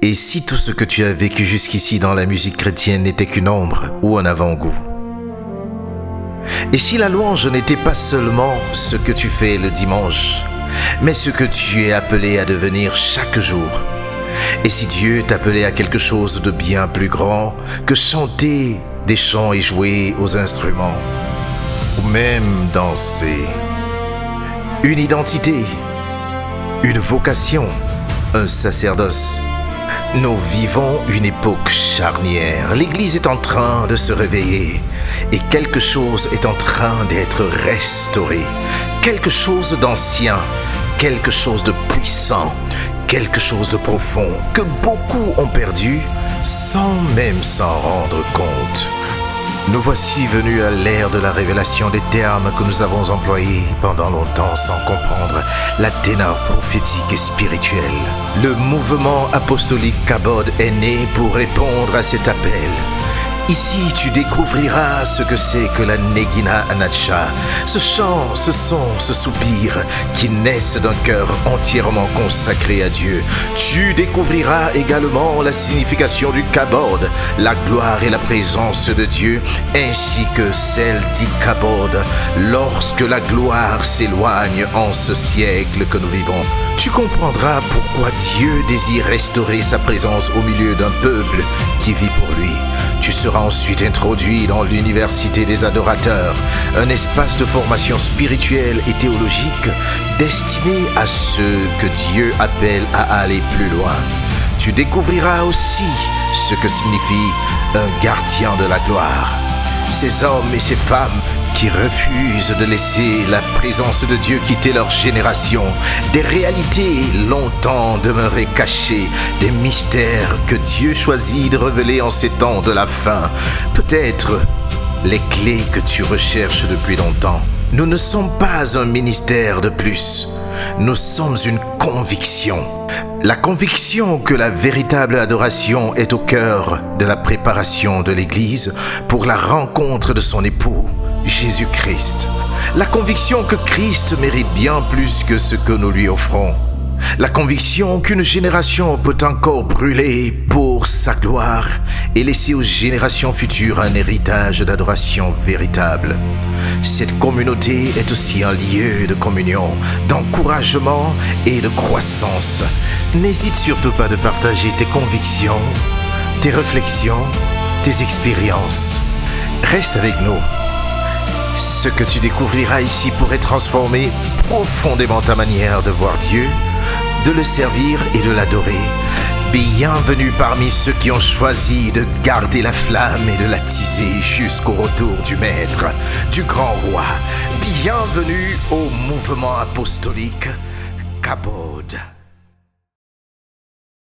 Et si tout ce que tu as vécu jusqu'ici dans la musique chrétienne n'était qu'une ombre ou un avant-goût? Et si la louange n'était pas seulement ce que tu fais le dimanche, mais ce que tu es appelé à devenir chaque jour? Et si Dieu t'appelait à quelque chose de bien plus grand que chanter des chants et jouer aux instruments, ou même danser? Une identité, une vocation, un sacerdoce. Nous vivons une époque charnière. L'Église est en train de se réveiller et quelque chose est en train d'être restauré. Quelque chose d'ancien, quelque chose de puissant, quelque chose de profond que beaucoup ont perdu sans même s'en rendre compte. Nous voici venus à l'ère de la révélation des termes que nous avons employés pendant longtemps sans comprendre la ténor prophétique et spirituelle. Le mouvement apostolique Kabod est né pour répondre à cet appel. Ici, tu découvriras ce que c'est que la Negina Anacha, ce chant, ce son, ce soupir qui naissent d'un cœur entièrement consacré à Dieu. Tu découvriras également la signification du Kabod, la gloire et la présence de Dieu, ainsi que celle d'Ikabod, lorsque la gloire s'éloigne en ce siècle que nous vivons. Tu comprendras pourquoi Dieu désire restaurer sa présence au milieu d'un peuple qui vit pour lui. Tu seras ensuite introduit dans l'université des adorateurs, un espace de formation spirituelle et théologique destiné à ceux que Dieu appelle à aller plus loin. Tu découvriras aussi ce que signifie un gardien de la gloire. Ces hommes et ces femmes qui refusent de laisser la présence de Dieu quitter leur génération, des réalités longtemps demeurées cachées, des mystères que Dieu choisit de révéler en ces temps de la fin, peut-être les clés que tu recherches depuis longtemps. Nous ne sommes pas un ministère de plus, nous sommes une conviction. La conviction que la véritable adoration est au cœur de la préparation de l'Église pour la rencontre de son époux, Jésus-Christ. La conviction que Christ mérite bien plus que ce que nous lui offrons. La conviction qu'une génération peut encore brûler pour sa gloire et laisser aux générations futures un héritage d'adoration véritable. Cette communauté est aussi un lieu de communion, d'encouragement et de croissance. N'hésite surtout pas de partager tes convictions, tes réflexions, tes expériences. Reste avec nous. Ce que tu découvriras ici pourrait transformer profondément ta manière de voir Dieu, de le servir et de l'adorer. Bienvenue parmi ceux qui ont choisi de garder la flamme et de l'attiser jusqu'au retour du Maître, du Grand Roi. Bienvenue au mouvement apostolique Kabod.